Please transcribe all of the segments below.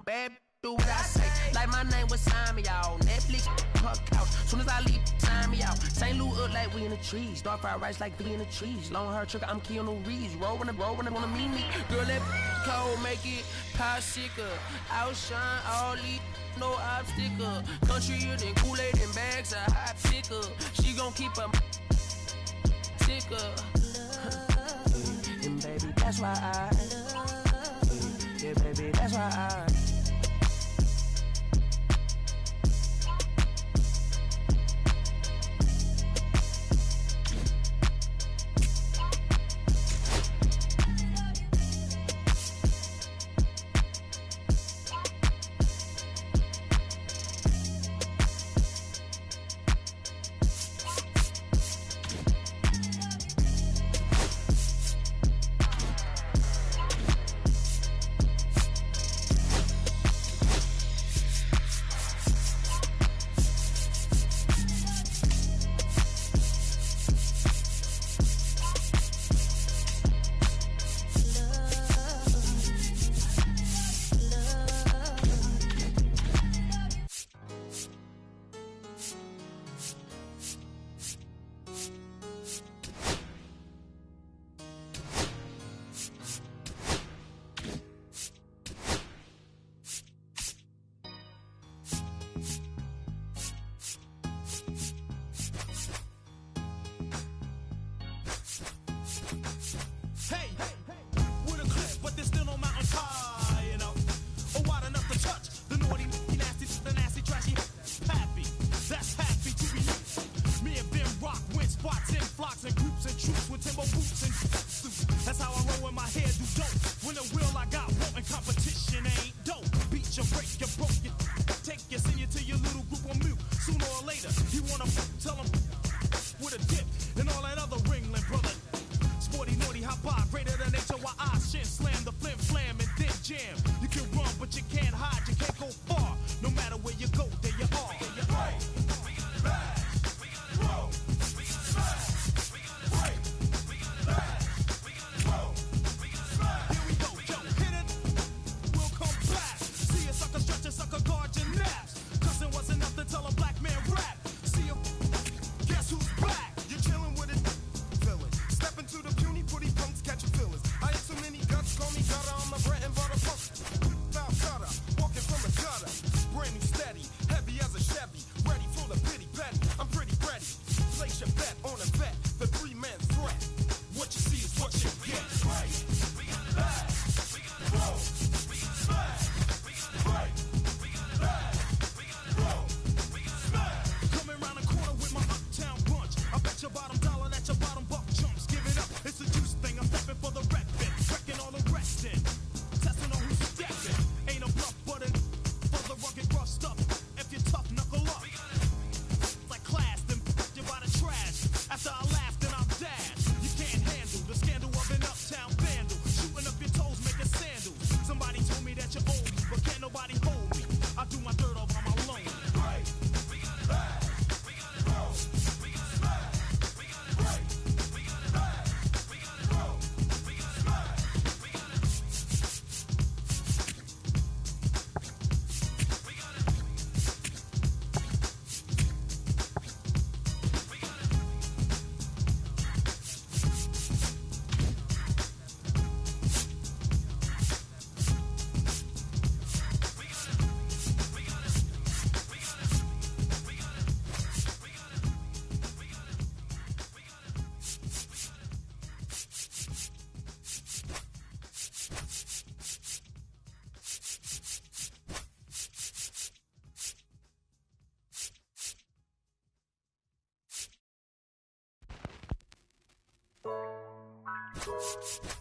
bad, do what I say. Like my name was sign me out. Netflix, her couch. Soon as I leave, sign me out. St. Louis up like we in the trees. Dark fried rice like we in the trees. Long hair trigger, I'm Keanu Reeves. Rolling and wanna meet me. Girl, that cold make it popsicle. Outshine all these, no obstacle. Country than Kool-Aid and bags of hot pickle. She gon' keep a ticker. And baby, that's why yeah, baby, that's why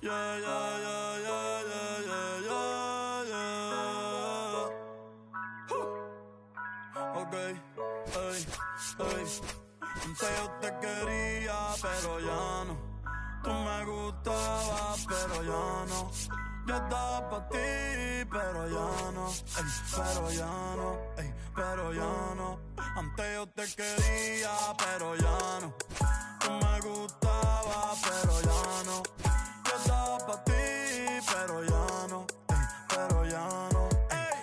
Yeah, yeah, yeah, yeah, yeah, yeah, yeah, yeah. Ok, ey, ey. Antes yo te quería, pero ya no. Tú me gustabas, pero ya no. Yo estaba pa' ti, pero ya no. Ey, pero ya no, ey, pero ya no. Antes yo te quería, pero ya no. Tú me gustabas, pero ya no. Yo estaba pa' ti, pero ya no. Ey, pero ya no. Ey,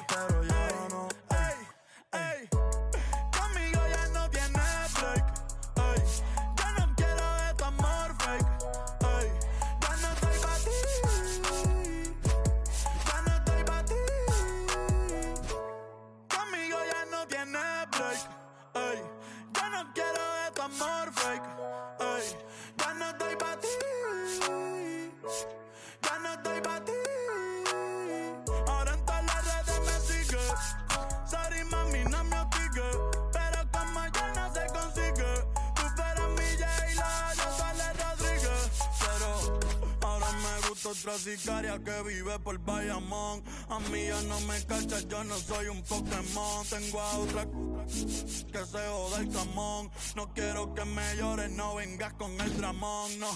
otra sicaria que vive por Bayamón. A mí ya no me cachas, yo no soy un Pokémon. Tengo a otra que se joda el camón. No quiero que me llores, no vengas con el dramón. No,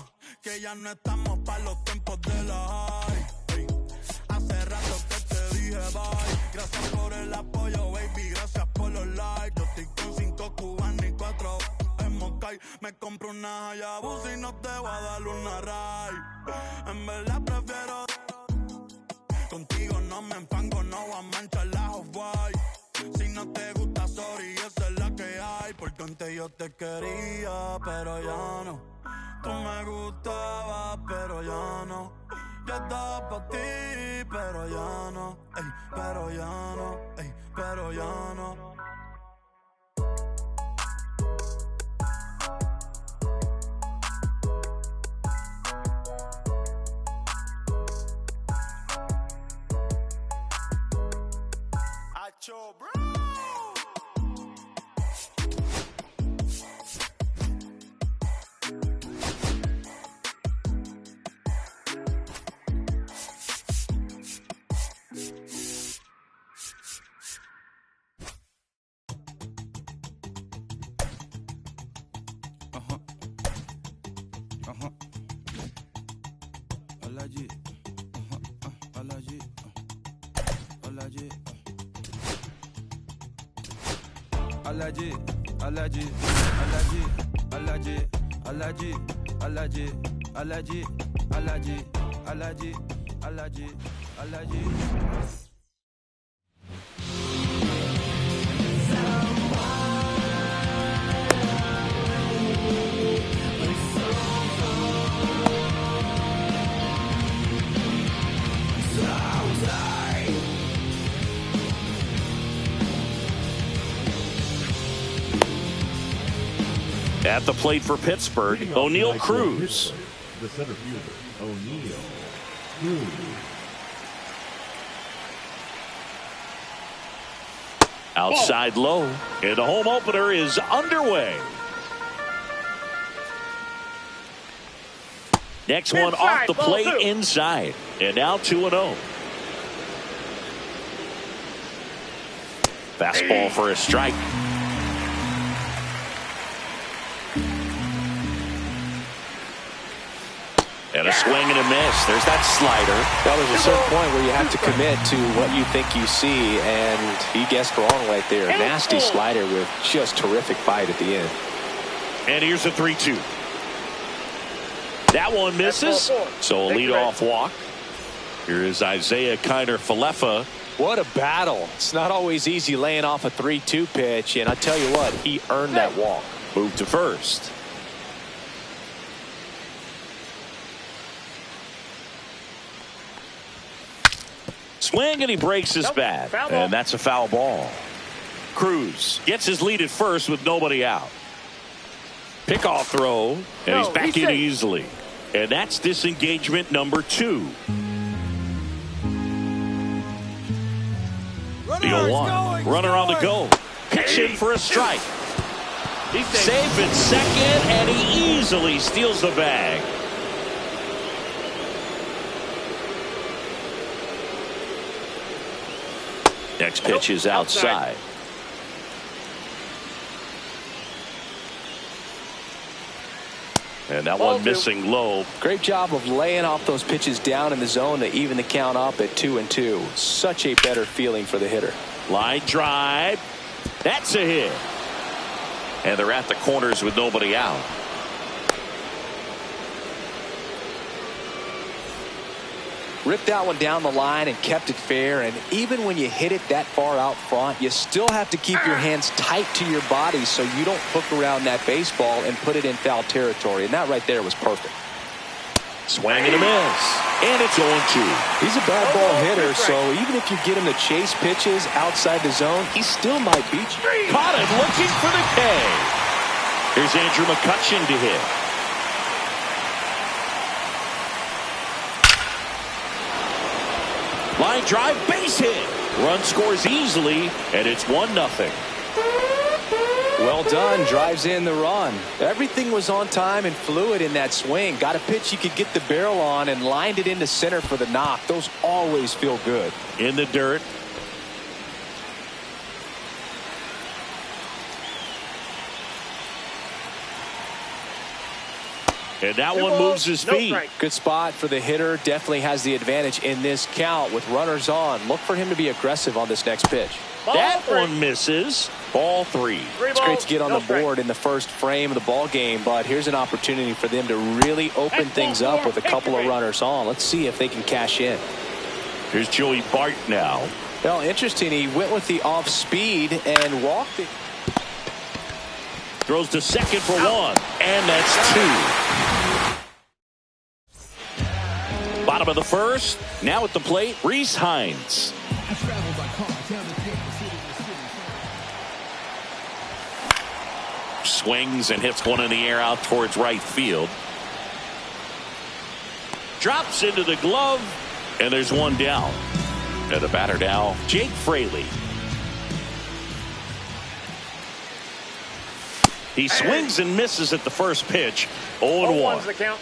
que ya no estamos pa' los tiempos de la high. Hey, hace rato que te dije bye. Gracias por el apoyo, baby, gracias por los likes. Yo estoy con 5 cubanos y 4 en Moscay. Me compro una Hayabusa y no te voy a dar una ride. En verdad prefiero contigo, no me enfango, no voy a manchar la Off-White. Si no te gusta, sorry, esa es la que hay. Porque antes yo te quería, pero ya no. Tú me gustabas, pero ya no. Yo estaba pa' ti, pero ya no. Ey, pero ya no, ey, pero ya no. Acho, bro. At the plate for Pittsburgh, O'Neal Cruz. The center fielder, O'Neal Cruz. Outside low, and the home opener is underway. Next one off the plate inside, and now 2-0. Fastball for a strike. And a swing and a miss. There's that slider. Well, there's a certain point where you have to commit to what you think you see, and he guessed wrong right there. Nasty slider with just terrific bite at the end. And here's a 3-2. That one misses, so a leadoff walk. Here is Isaiah Kiner-Falefa. What a battle. It's not always easy laying off a 3-2 pitch, and I tell you what, he earned that walk. Move to first. Swing, and he breaks his bat, and that's a foul ball. Cruz gets his lead at first with nobody out. Pickoff throw, and he's back in easily. And that's disengagement number 2. The 0-1. Runner on the go. Pitch in for a strike. He's safe at second, and he easily steals the bag. Next pitch is outside. And that one missing low. Great job of laying off those pitches down in the zone to even the count up at 2-2. Such a better feeling for the hitter. Line drive. That's a hit. And they're at the corners with nobody out. Ripped that one down the line and kept it fair, and even when you hit it that far out front, you still have to keep your hands tight to your body so you don't hook around that baseball and put it in foul territory, and that right there was perfect. Swing and a miss, and it's 0-2. He's a bad ball hitter, so even if you get him to chase pitches outside the zone, he still might beat you. Caught him looking for the K. Here's Andrew McCutchen to hit. Line drive, base hit. Run scores easily, and it's 1-0. Well done. Drives in the run. Everything was on time and fluid in that swing. Got a pitch he could get the barrel on and lined it into center for the knock. Those always feel good. In the dirt. And that one moves his feet. Good spot for the hitter. Definitely has the advantage in this count with runners on. Look for him to be aggressive on this next pitch. That one misses. Ball three. It's great to get on the board in the first frame of the ball game, but here's an opportunity for them to really open things up with a couple of runners on. Let's see if they can cash in. Here's Joey Bart now. Well, interesting. He went with the off speed and walked it. Throws to second for one, and that's two. Bottom of the first. Now at the plate, Reese Hines. Swings and hits one in the air out towards right field. Drops into the glove, and there's one down. And the batter now, Jake Fraley. He swings and misses at the first pitch. 0-1. The count.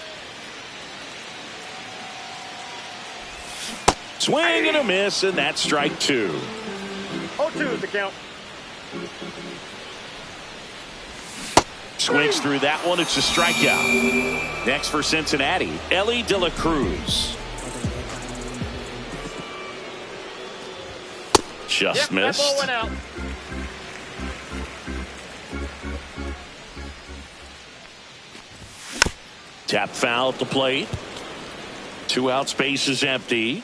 Swing and a miss, and that's strike two. 0-2 is the count. Swings through that one. It's a strikeout. Next for Cincinnati, Ellie De La Cruz. Just missed. That ball went out. Tap foul at the plate. 2 outs, base is empty.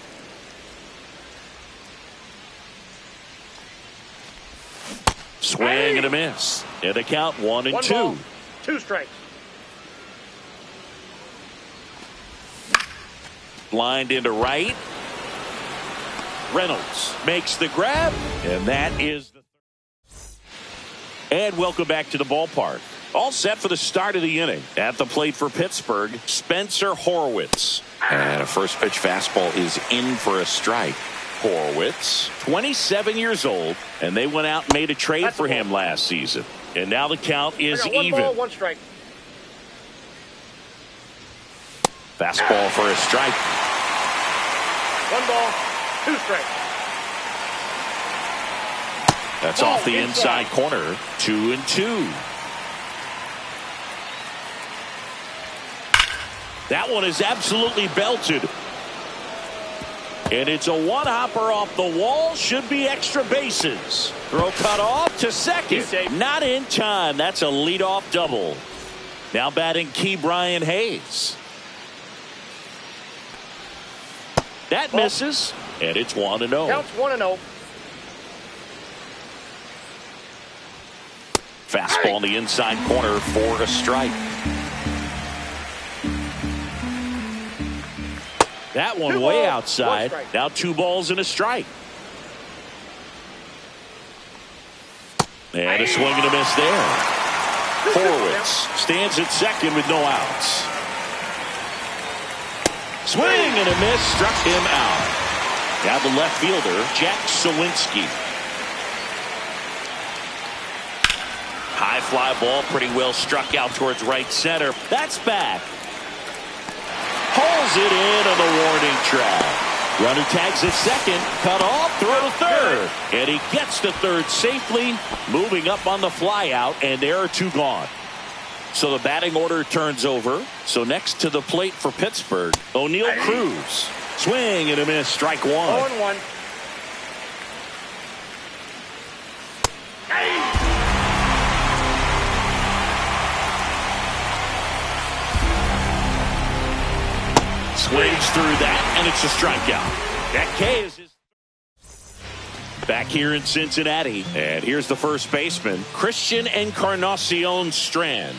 Swing and a miss. And the count 1-2. 1 ball, 2 strikes. Lined into right. Reynolds makes the grab, and that is the third. And welcome back to the ballpark. All set for the start of the inning. At the plate for Pittsburgh, Spencer Horwitz. And a first pitch fastball is in for a strike. Horwitz, 27 years old, and they went out and made a trade for him last season. And now the count is even. 1 ball, 1 strike. Fastball for a strike. 1 ball, 2 strikes. That's off the inside corner. 2-2. That one is absolutely belted. And it's a one-hopper off the wall. Should be extra bases. Throw cut off to second. Not in time. That's a leadoff double. Now batting Key Brian Hayes. That misses. And it's 1-0. Counts 1-0. Fastball on the inside corner for a strike. That one way outside. Now 2 balls and a strike. And a swing and a miss there. Horwitz stands at second with no outs. Swing and a miss, struck him out. Now the left fielder, Jack Sawinski. High fly ball, pretty well struck out towards right center. That's back. Pulls it in on the warning track. Runner tags at second, cut off, throw to third. And he gets to third safely, moving up on the fly out, and there are 2 gone. So the batting order turns over. So next to the plate for Pittsburgh, O'Neal Cruz. Swing and a miss, strike 1. 0-1. Swings through that, and it's a strikeout. That K is his. Back here in Cincinnati, and here's the first baseman, Christian Encarnacion Strand.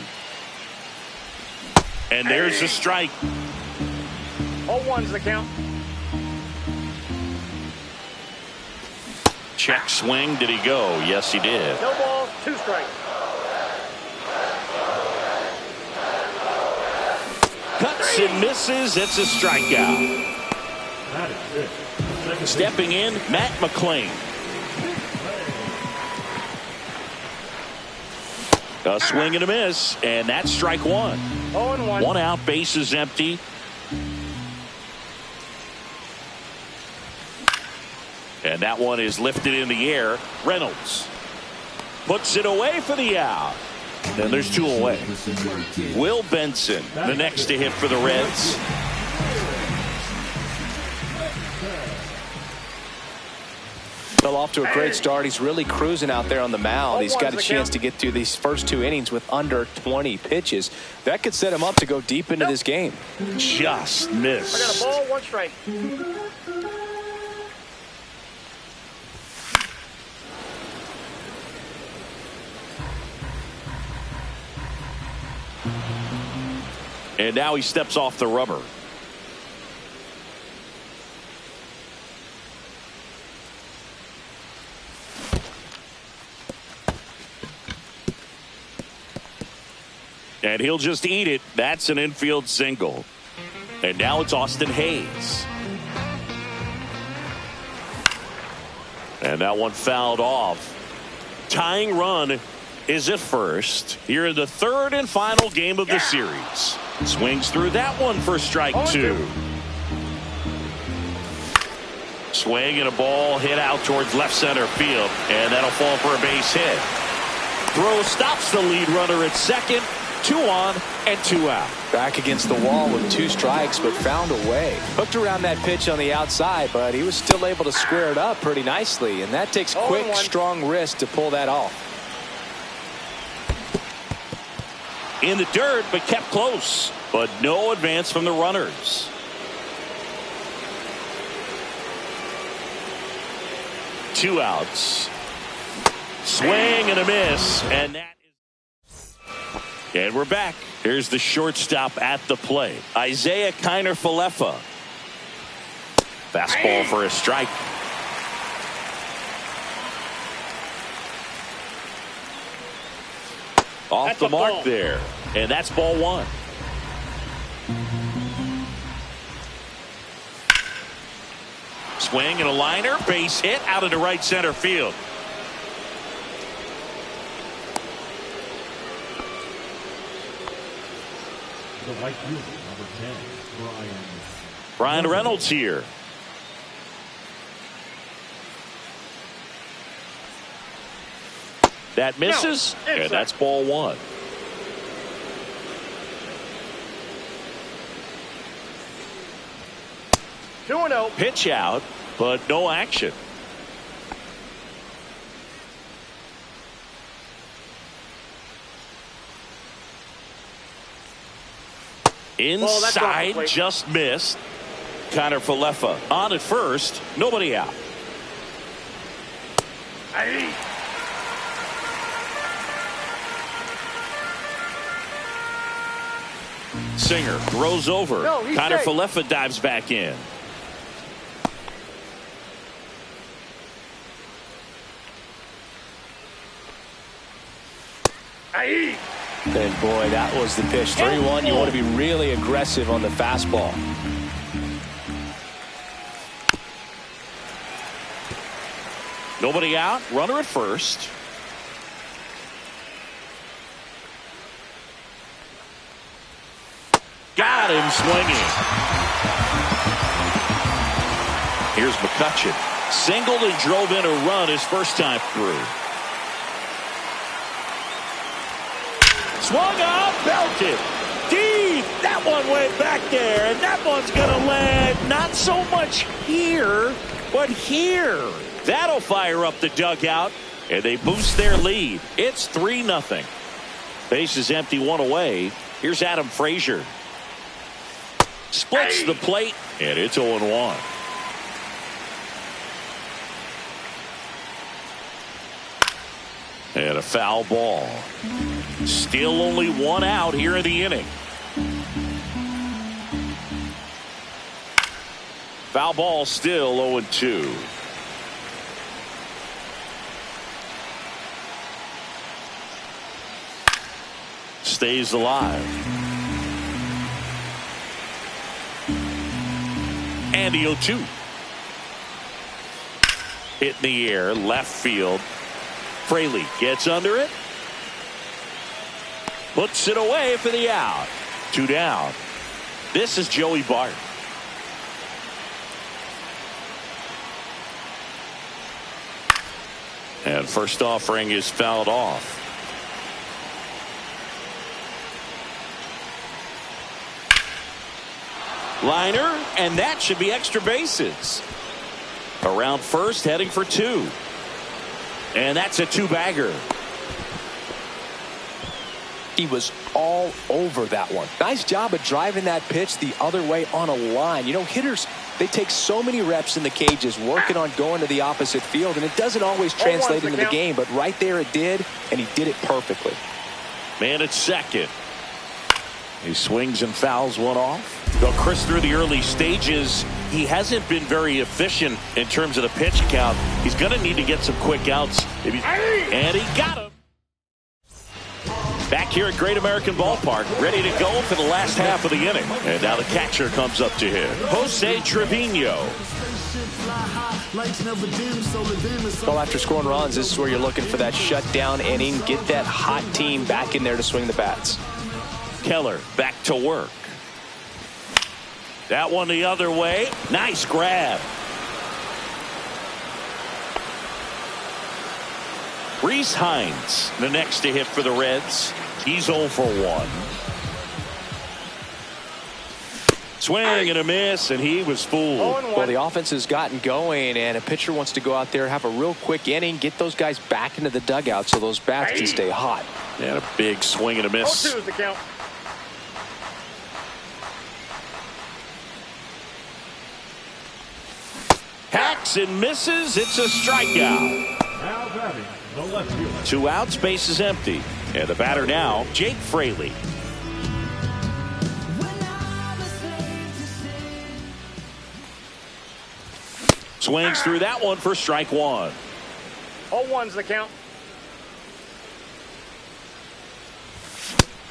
And there's a strike. 0-1's the count. Check swing. Did he go? Yes, he did. No ball, 2 strikes. Cuts and misses. It's a strikeout. Stepping in, Matt McClain. A swing and a miss, and that's strike one. 0-1. One out, bases empty. And that one is lifted in the air. Reynolds puts it away for the out. And there's two away. Will Benson, the next to hit for the Reds. Fell off to a great start. He's really cruising out there on the mound. He's got a chance to get through these first two innings with under 20 pitches. That could set him up to go deep into this game. Just missed. I got a ball, 1 strike. And now he steps off the rubber. And he'll just eat it. That's an infield single. And now it's Austin Hayes. And that one fouled off. Tying run is at first here in the third and final game of the series. Swings through that one for strike two. Swing and a ball hit out towards left center field. And that'll fall for a base hit. Throw stops the lead runner at second. 2 on and 2 out. Back against the wall with 2 strikes, but found a way. Hooked around that pitch on the outside, but he was still able to square it up pretty nicely. And that takes quick, strong wrist to pull that off. In the dirt, but kept close. But no advance from the runners. Two outs. Swing and a miss. And that is. And we're back. Here's the shortstop at the plate. Isaiah Kiner-Falefa. Fastball for a strike. Off the mark there. And that's ball one. Swing and a liner. Base hit out into right center field. The right fielder, number 10, Brian Reynolds here. That misses, and that's ball one. Two and 0. Pitch out, but no action. Inside, just missed. Kiner-Falefa on at first, nobody out. Singer throws over. Kiner-Falefa dives back in. And boy, that was the pitch. 3-1. You want to be really aggressive on the fastball. Nobody out. Runner at first. Got him swinging. Here's McCutcheon. Singled and drove in a run his first time through. Swung up, belted. Deep. That one went back there, and that one's going to land not so much here, but here. That'll fire up the dugout, and they boost their lead. It's 3-0. Bases empty, one away. Here's Adam Frazier. Splits the plate, and it's 0-1. And a foul ball. Still only one out here in the inning. Foul ball still 0-2. Stays alive. And the 0-2. Hit in the air, left field. Fraley gets under it. Puts it away for the out. 2 down. This is Joey Bart. And first offering is fouled off. Liner, and that should be extra bases. Around first, heading for 2. And that's a 2-bagger. He was all over that one. Nice job of driving that pitch the other way on a line. You know, hitters, they take so many reps in the cages working on going to the opposite field, and it doesn't always translate into the game, but right there it did, and he did it perfectly. Man at second. He swings and fouls one off. Though Chris, through the early stages, he hasn't been very efficient in terms of the pitch count. He's going to need to get some quick outs. And he got him. Back here at Great American Ballpark, ready to go for the last half of the inning. And now the catcher comes up to him, Jose Trevino. Well, after scoring runs, this is where you're looking for that shutdown inning. Get that hot team back in there to swing the bats. Keller back to work. That one the other way. Nice grab. Reese Hines, the next to hit for the Reds. He's 0 for 1. Swing and a miss, and he was fooled. Well, the offense has gotten going, and a pitcher wants to go out there, have a real quick inning, get those guys back into the dugout so those bats can stay hot. And a big swing and a miss. 0-2 is the count. Hacks and misses. It's a strikeout. Now batting, the left fielder. 2 outs, base is empty. And the batter now, Jake Fraley. Swings through that one for strike 1. 0-1's the count.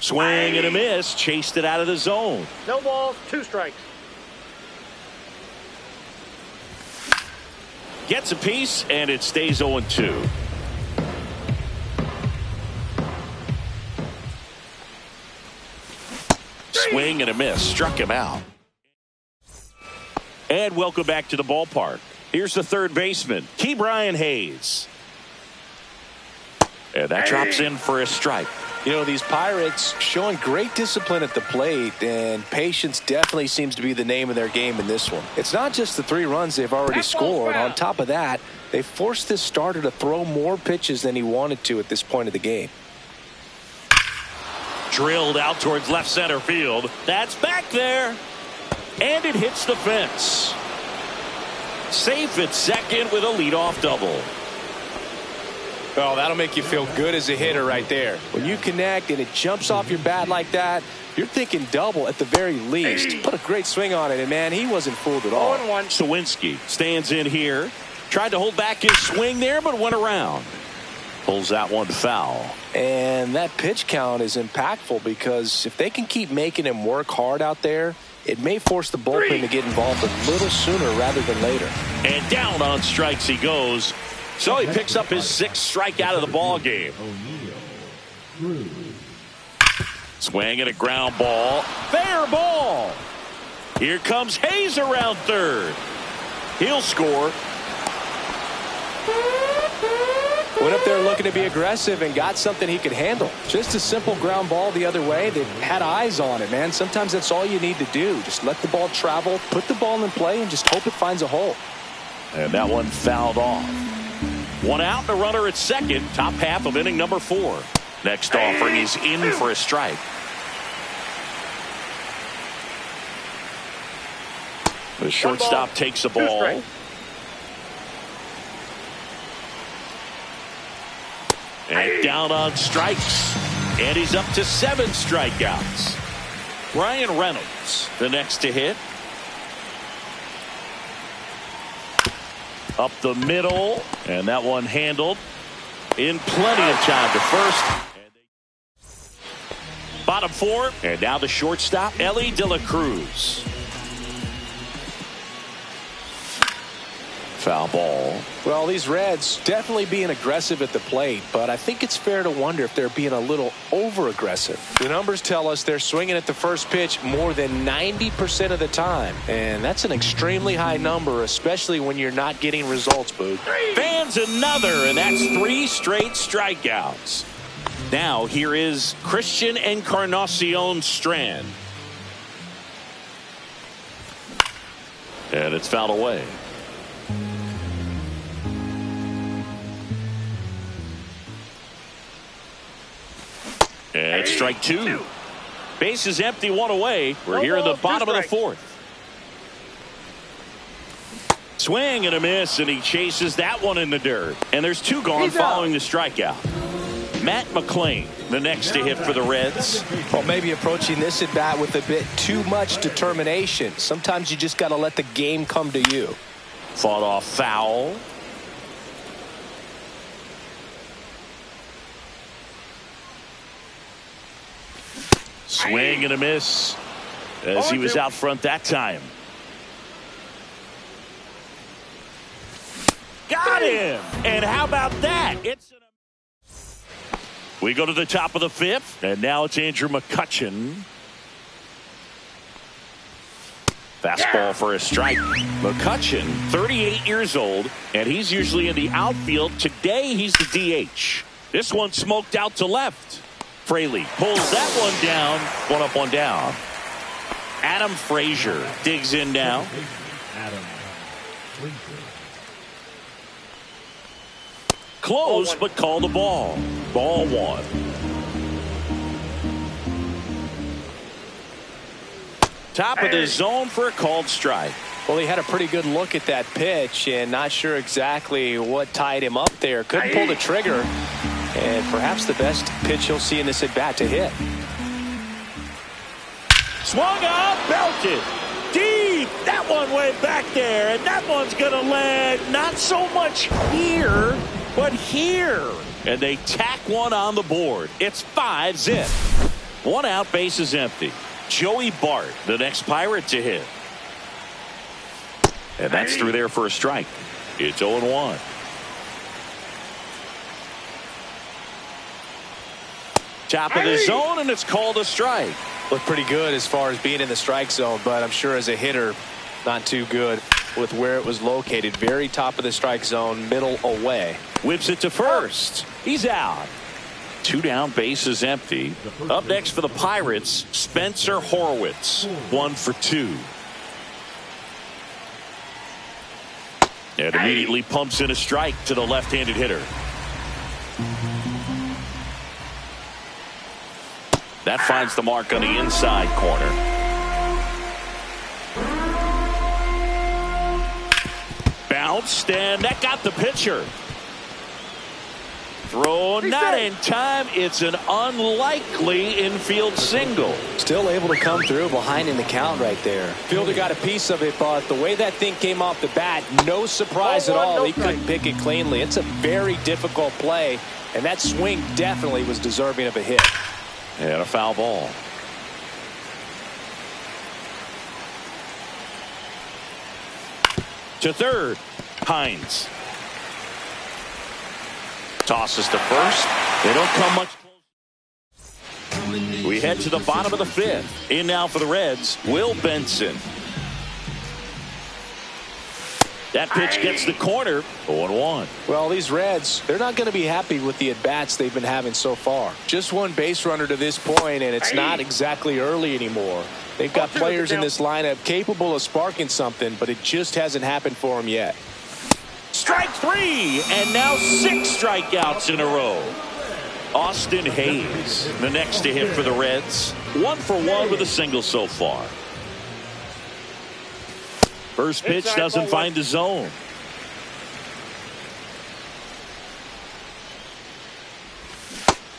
Swing and a miss. Chased it out of the zone. No balls, 2 strikes. Gets a piece, and it stays 0-2. Swing and a miss. Struck him out. And welcome back to the ballpark. Here's the third baseman, Ke'Bryan Hayes. And that drops in for a strike. You know, these Pirates showing great discipline at the plate, and patience definitely seems to be the name of their game in this one. It's not just the 3 runs they've already scored. On top of that, they forced this starter to throw more pitches than he wanted to at this point of the game. Drilled out towards left center field. That's back there. And it hits the fence. Safe at second with a leadoff double. Well, that'll make you feel good as a hitter right there. When you connect and it jumps off your bat like that, you're thinking double at the very least. Put a great swing on it, and man, he wasn't fooled at all. 0-1. Sawinski stands in here. Tried to hold back his swing there, but went around. Pulls that one foul. And that pitch count is impactful because if they can keep making him work hard out there, it may force the bullpen to get involved a little sooner rather than later. And down on strikes he goes. So he picks up his 6th strikeout of the ball game. Swing and a ground ball. Fair ball. Here comes Hayes around third. He'll score. Went up there looking to be aggressive and got something he could handle. Just a simple ground ball the other way. They had eyes on it, man. Sometimes that's all you need to do. Just let the ball travel, put the ball in play, and just hope it finds a hole. And that one fouled off. 1 out and a runner at second. Top half of inning number 4. Next offering is in for a strike. The shortstop takes the ball. And down on strikes. And he's up to 7 strikeouts. Brian Reynolds, the next to hit. Up the middle. And that one handled in plenty of time to first. Bottom 4. And now the shortstop, Ellie De La Cruz. foul ball. Well, these Reds definitely being aggressive at the plate, but I think it's fair to wonder if they're being a little over-aggressive. The numbers tell us they're swinging at the first pitch more than 90% of the time, and that's an extremely high number, especially when you're not getting results, Boog. Fans another, and that's 3 straight strikeouts. Now here is Christian Encarnacion Strand. And it's fouled away. And it's strike 2. Base is empty, 1 away. We're here in the bottom of the 4th. Swing and a miss, and he chases that one in the dirt. And there's 2 gone following the strikeout. Matt McClain, the next to hit for the Reds. Well, maybe approaching this at bat with a bit too much determination. Sometimes you just got to let the game come to you. Fought off foul. Swing and a miss as he was out front that time. Got him! And how about that? We go to the top of the 5th, and now it's Andrew McCutchen. Fastball for a strike. McCutchen, 38 years old, and he's usually in the outfield. Today, he's the DH. This one smoked out to left. Fraley pulls that one down. 1 up, 1 down. Adam Frazier digs in now. Adam Frazier. Close, but call the ball. Ball 1. Top of the zone for a called strike. Well, he had a pretty good look at that pitch and not sure exactly what tied him up there. Couldn't pull the trigger, and perhaps the best pitch he'll see in this at bat to hit. Swung up, belted deep. That one went back there, and that one's gonna land not so much here, but here. And they tack one on the board. It's 5-zip. 1 out, base is empty. Joey Bart, the next Pirate to hit. And that's through there for a strike. It's 0-1. Top of the zone, and it's called a strike. Looked pretty good as far as being in the strike zone, but I'm sure as a hitter, not too good with where it was located. Very top of the strike zone, middle away. Whips it to first. He's out. 2 down, base is empty. Up next for the Pirates, Spencer Horwitz. 1 for 2. And immediately pumps in a strike to the left-handed hitter. That finds the mark on the inside corner. Bounced, and that got the pitcher. Throw not in time. It's an unlikely infield single. Still able to come through behind in the count right there. Fielder got a piece of it, but the way that thing came off the bat, no surprise at all. He couldn't pick it cleanly. It's a very difficult play, and that swing definitely was deserving of a hit. And a foul ball. To third, Hines. Tosses to first. They don't come much closer. We head to the bottom of the 5th. In now for the Reds, Will Benson. That pitch gets the corner. 0-1. Well, these Reds, they're not going to be happy with the at-bats they've been having so far. Just 1 base runner to this point, and it's not exactly early anymore. They've got players in this lineup capable of sparking something, but it just hasn't happened for them yet. Strike 3, and now 6 strikeouts in a row. Austin Hayes, the next to hit for the Reds. 1 for 1 with a single so far. First pitch doesn't find the zone.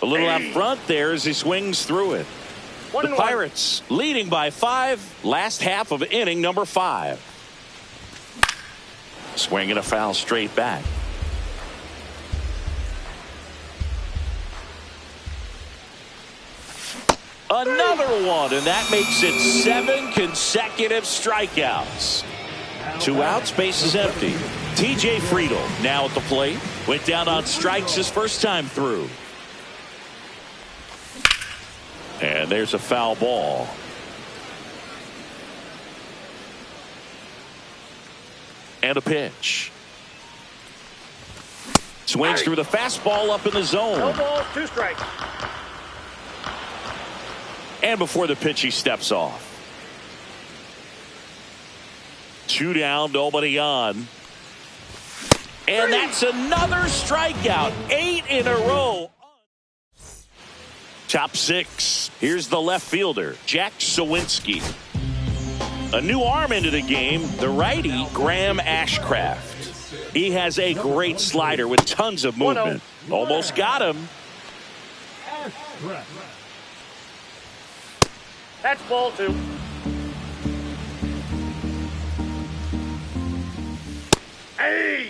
A little out front there as he swings through it. The Pirates leading by 5. Last half of inning number 5. Swinging a foul straight back. Another one, and that makes it 7 consecutive strikeouts. 2 outs, base is empty. TJ Friedel now at the plate. Went down on strikes his first time through. And there's a foul ball. And a pitch. Swings through the fastball up in the zone. No balls, 2 strikes. And before the pitch, he steps off. 2 down, nobody on. And that's another strikeout. 8 in a row. Top 6. Here's the left fielder, Jack Sawinski. A new arm into the game, the righty, Graham Ashcraft. He has a great slider with tons of movement. Almost got him. That's ball 2. Hey!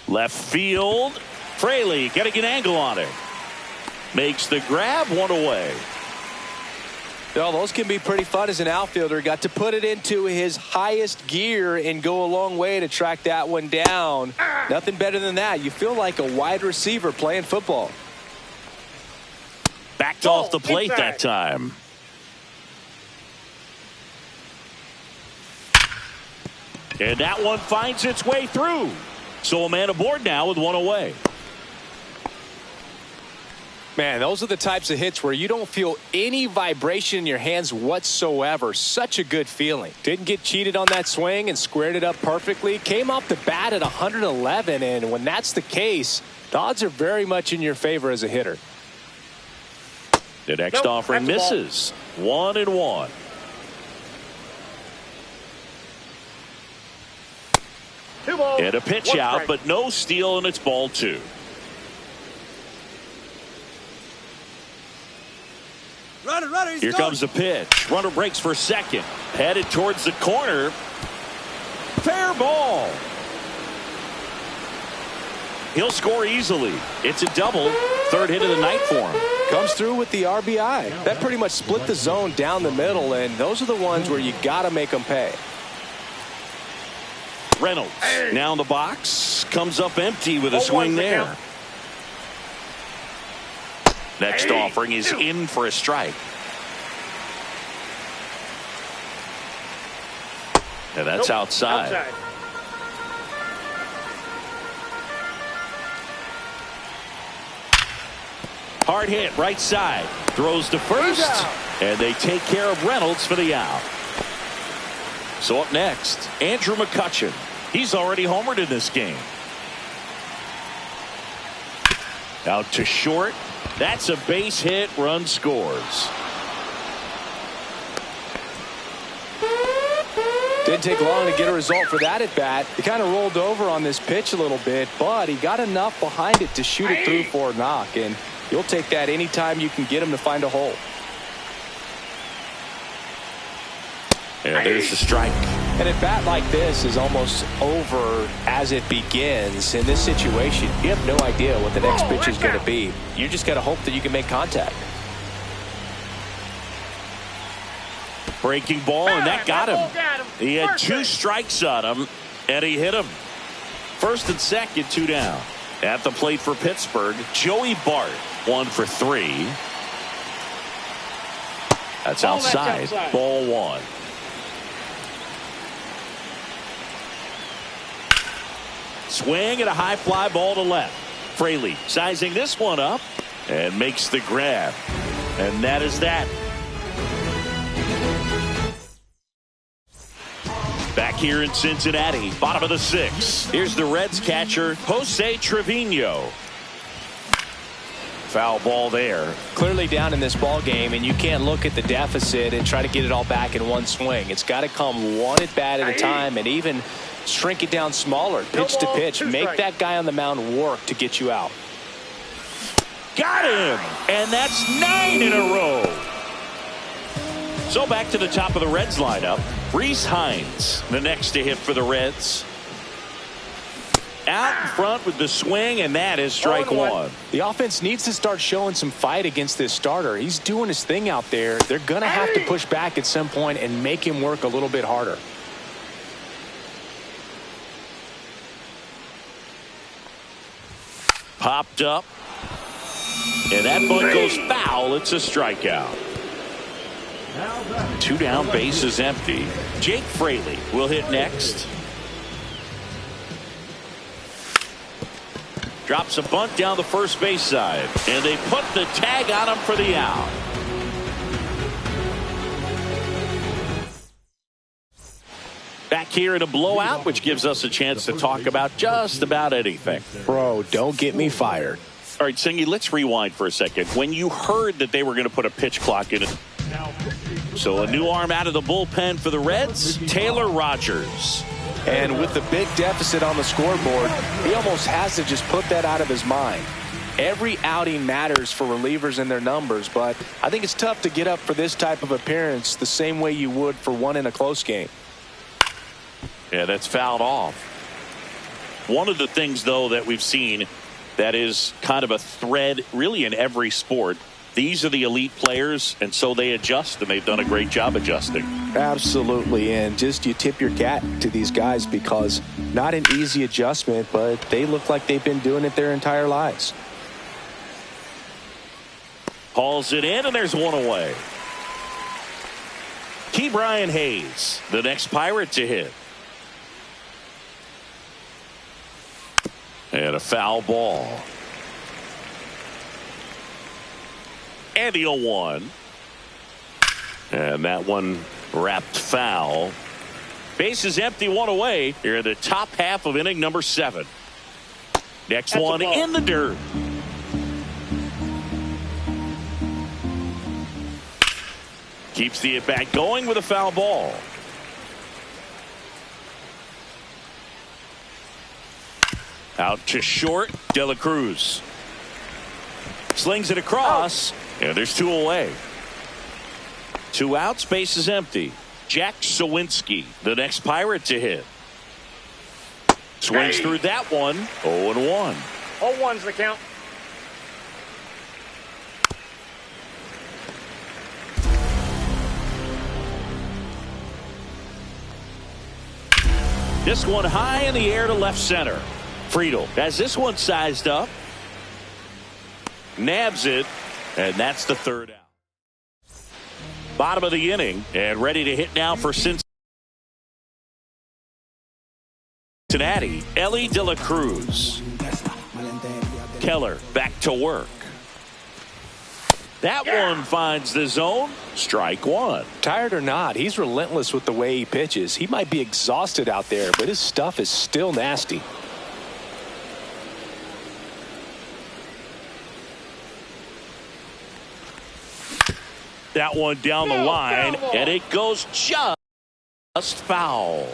Left field. Fraley getting an angle on it. Makes the grab, 1 away. Well, those can be pretty fun as an outfielder. Got to put it into his highest gear and go a long way to track that one down. Nothing better than that. You feel like a wide receiver playing football. Backed off the plate that time. And that one finds its way through. So a man aboard now with 1 away. Man, those are the types of hits where you don't feel any vibration in your hands whatsoever. Such a good feeling. Didn't get cheated on that swing and squared it up perfectly. Came off the bat at 111, and when that's the case, the odds are very much in your favor as a hitter. The next offering misses. 1-1. And a pitch out, but no steal, and it's ball 2. Here comes the pitch. Runner breaks for second. Headed towards the corner. Fair ball. He'll score easily. It's a double. 3rd hit of the night for him. Comes through with the RBI. That pretty much split the zone down the middle, and those are the ones where you got to make them pay. Reynolds now in the box. Comes up empty with a swing there. Next offering is in for a strike. And that's outside. Hard hit right side. Throws to first. And they take care of Reynolds for the out. So up next, Andrew McCutchen. He's already homered in this game. Out to short. That's a base hit. Run scores. Didn't take long to get a result for that at bat. He kind of rolled over on this pitch a little bit, but he got enough behind it to shoot it through for a knock, and you'll take that anytime you can get him to find a hole. And there's the strike. And a bat like this is almost over as it begins. In this situation, you have no idea what the next pitch is going to be. You just got to hope that you can make contact. Breaking ball, and that got him. He had 2 strikes on him, and he hit him. 1st and 2nd, 2 down. At the plate for Pittsburgh, Joey Bart, 1 for 3. That's outside. Ball 1. Swing and a high fly ball to left. Fraley sizing this one up and makes the grab. And that is that. Back here in Cincinnati, bottom of the 6th. Here's the Reds catcher, Jose Trevino. Foul ball there. Clearly down in this ball game, and you can't look at the deficit and try to get it all back in one swing. It's got to come one at bat at a time, and even shrink it down smaller, pitch to pitch. Make that guy on the mound work to get you out. Got him! And that's 9 in a row. So back to the top of the Reds lineup. Reese Hines, the next to hit for the Reds. out in front with the swing, and that is strike one. The offense needs to start showing some fight against this starter. He's doing his thing out there. They're going to have to push back at some point and make him work a little bit harder. Popped up. And that bunt goes foul. It's a strikeout. 2 down, base is empty. Jake Fraley will hit next. Drops a bunt down the first base side. And they put the tag on him for the out. Back here in a blowout, which gives us a chance to talk about just about anything. Bro, don't get me fired. All right, Singy, let's rewind for a second. When you heard that they were going to put a pitch clock in it. So a new arm out of the bullpen for the Reds, Taylor Rogers. And with the big deficit on the scoreboard, he almost has to just put that out of his mind. Every outing matters for relievers and their numbers, but I think it's tough to get up for this type of appearance the same way you would for one in a close game. Yeah, that's fouled off. One of the things, though, that we've seen that is kind of a thread really in every sport, these are the elite players, and so they adjust, and they've done a great job adjusting. Absolutely, and just you tip your cap to these guys because not an easy adjustment, but they look like they've been doing it their entire lives. Hauls it in, and there's one away. Key Brian Hayes, the next Pirate to hit. And a foul ball. And the 0-1. And that one wrapped foul. Base is empty, one away. Here in the top half of inning number 7. Next That's one in the dirt. Keeps the at-bat going with a foul ball. Out to short, De La Cruz. Slings it across, and there's 2 away. 2 outs, base is empty. Jack Sawinski, the next Pirate to hit. Swings through that one, 0-1. 0-1's the count. This one high in the air to left center. Friedel has this one sized up. Nabs it, and that's the 3rd out. Bottom of the inning, and ready to hit now for Cincinnati. Ellie De La Cruz. Keller back to work. That one finds the zone. Strike one. Tired or not, he's relentless with the way he pitches. He might be exhausted out there, but his stuff is still nasty. That one down the line, and it goes just foul.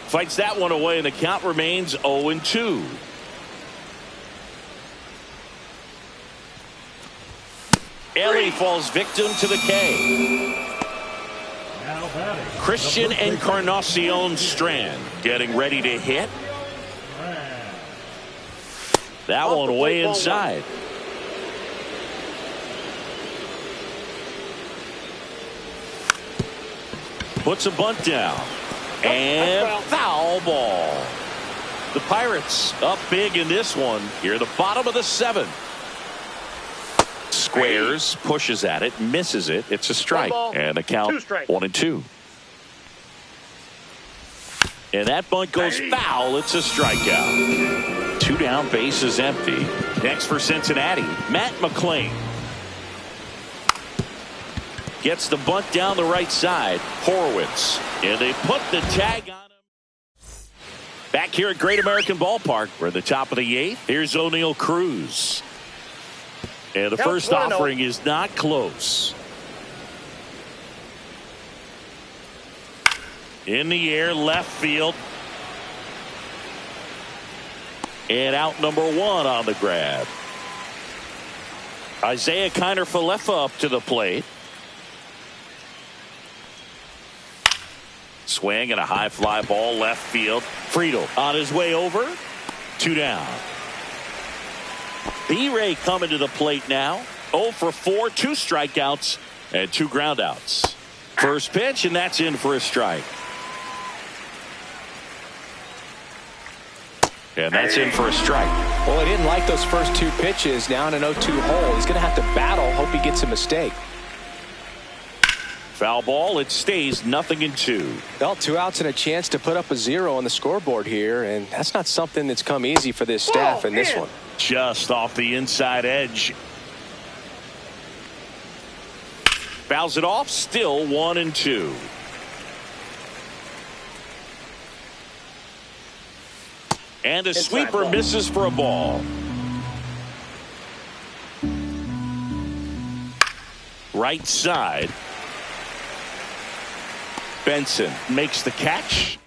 Fights that one away, and the count remains 0-2. Ellie falls victim to the K. Christian Encarnacion Strand getting ready to hit. That one way inside. Puts a bunt down. And foul ball. The Pirates up big in this one. Here, the bottom of the 7th. Squares, pushes at it, misses it. It's a strike. And the count 1-2. And that bunt goes foul. It's a strikeout. 2 down, base is empty. Next for Cincinnati, Matt McClain. Gets the bunt down the right side. Horowitz. And they put the tag on him. Back here at Great American Ballpark, we're at the top of the 8th. Here's O'Neal Cruz. And the first offering is not close. In the air, left field. And out number 1 on the grab. Isaiah Kiner-Falefa up to the plate. Swing and a high fly ball left field. Friedel on his way over. 2 down. B-Ray coming to the plate now. 0 for 4, 2 strikeouts and 2 groundouts. First pitch, and that's in for a strike. And that's in for a strike. Well, he didn't like those first 2 pitches. Now in an 0-2 hole. He's going to have to battle. Hope he gets a mistake. Foul ball. It stays 0-2. Well, 2 outs and a chance to put up a 0 on the scoreboard here. And that's not something that's come easy for this staff in this one. Just off the inside edge. Fouls it off. Still 1-2. And a sweeper misses for a ball. Right side. Benson makes the catch.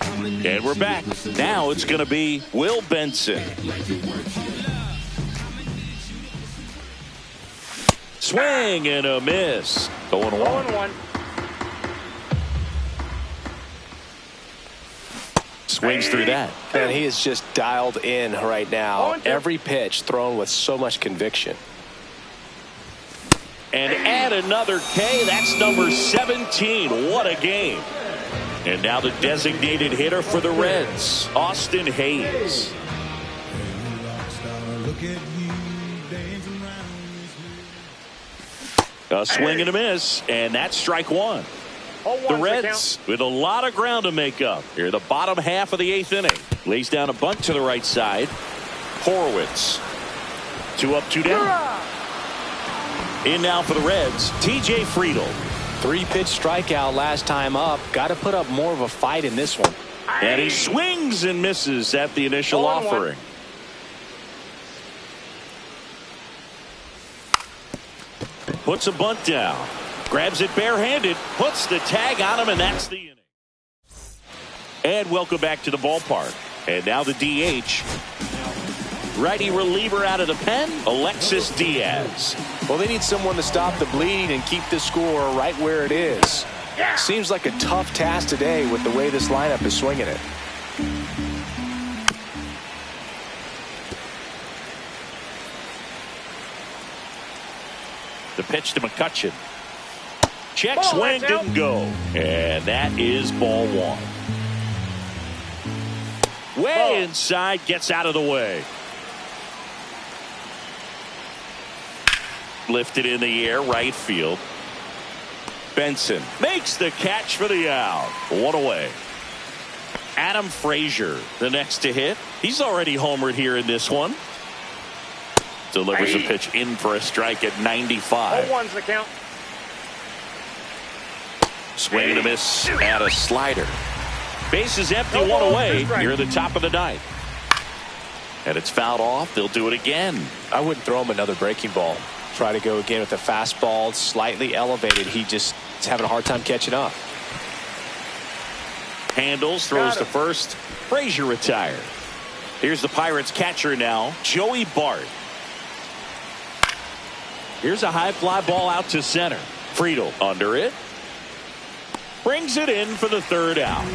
And we're back. Now it's going to be Will Benson. Swing and a miss. 0-1. Swings through that. And he is just dialed in right now. Every pitch thrown with so much conviction. And add another K. That's number 17. What a game. And now the designated hitter for the Reds, Austin Hayes. A swing and a miss, and that's strike 1. The Reds with a lot of ground to make up here. The bottom half of the 8th inning. Lays down a bunt to the right side. Horowitz. 2 up, 2 down. In now for the Reds, TJ Friedel. 3-pitch strikeout last time up. Got to put up more of a fight in this one. And he swings and misses at the initial offering. Puts a bunt down. Grabs it barehanded. Puts the tag on him, and that's the inning. And welcome back to the ballpark. And now the DH. Righty reliever out of the pen, Alexis Diaz. Well, they need someone to stop the bleeding and keep the score right where it is. Seems like a tough task today with the way this lineup is swinging it. The pitch to McCutcheon. Check swing, didn't go. And that is ball 1. Way inside, gets out of the way. Lifted in the air, right field. Benson makes the catch for the out. 1 away. Adam Frazier, the next to hit. He's already homered here in this one. Delivers a pitch in for a strike at 95. 0-1's the count. Swing and a miss at a slider. Base is empty, 1 away. Near the top of the 9th. And it's fouled off. They'll do it again. I wouldn't throw him another breaking ball. Try to go again with the fastball, slightly elevated. He just is having a hard time catching up. Handles, throws to first. Frazier retired. Here's the Pirates catcher now, Joey Bart. Here's a high fly ball out to center. Friedel under it. Brings it in for the 3rd out.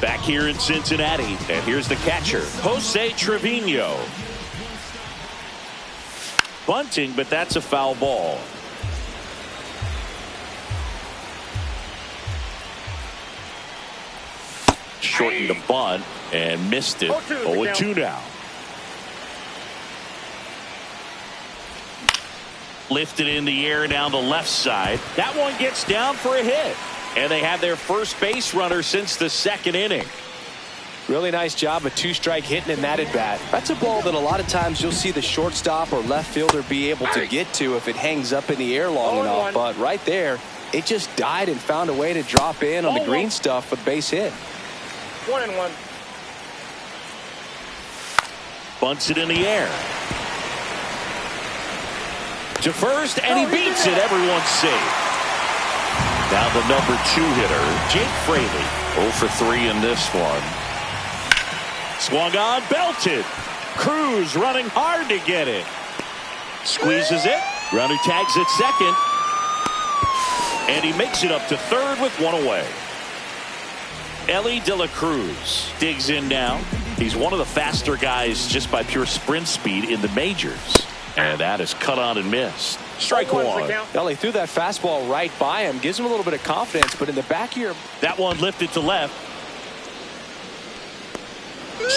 Back here in Cincinnati, and here's the catcher, Jose Trevino. Bunting, but that's a foul ball. Shortened the bunt and missed it. 0-2 now. Lifted in the air down the left side. That one gets down for a hit. And they have their first base runner since the 2nd inning. Really nice job of 2-strike hitting in that at bat. That's a ball that a lot of times you'll see the shortstop or left fielder be able to get to if it hangs up in the air long enough. But right there, it just died and found a way to drop in on the green stuff for the base hit. 1-1. Bunts it in the air. To first, and he beats it. Everyone's safe. Now the number 2 hitter, Jake Fraley. 0 for 3 in this one. Swung on, belted. Cruz running hard to get it. Squeezes it. Runner tags it second. And he makes it up to third with one away. Ellie De La Cruz digs in now. He's one of the faster guys just by pure sprint speed in the majors. And that is cut on and missed. Strike one. Ellie threw that fastball right by him. Gives him a little bit of confidence, but in the back here. That one lifted to left.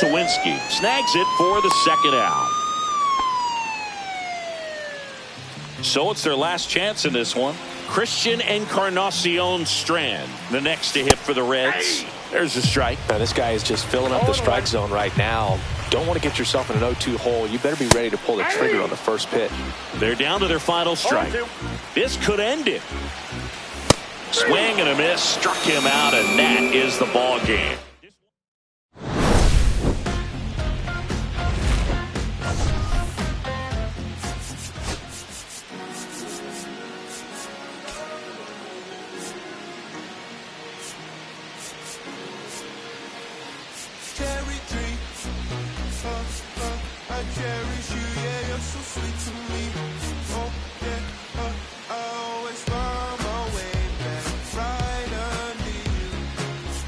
Sawinski snags it for the second out. So it's their last chance in this one. Christian Encarnacion Strand, the next to hit for the Reds. There's a strike. Now, this guy is just filling up the strike zone right now. Don't want to get yourself in an 0-2 hole. You better be ready to pull the trigger on the first pitch. They're down to their final strike. This could end it. Swing and a miss, struck him out, and that is the ball game. I cherish you, yeah, you're so sweet to me. Oh, yeah, I always find my way back, right under you,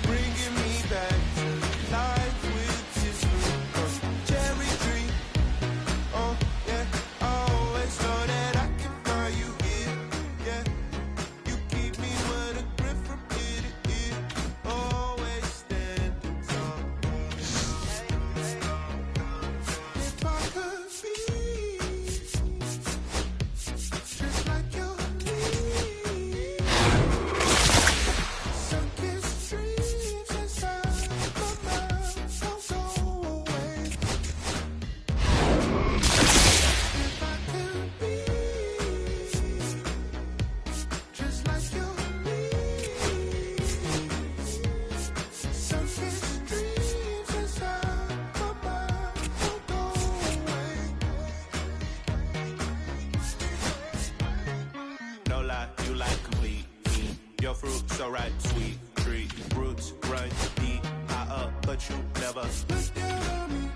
bringing me back to life with you. Cherry tree, oh, yeah, I always know that I can find you here, yeah. You keep me with a grip from ear to ear, always standing tall. If I could be just like you need, sun-kissed dreams inside my mind don't go away. If I could be just like you need, sun-kissed dreams inside my mind don't go away. No lie, you like complete. Your fruit so right, sweet treat. Roots run deep, high up, but you never. Look at me.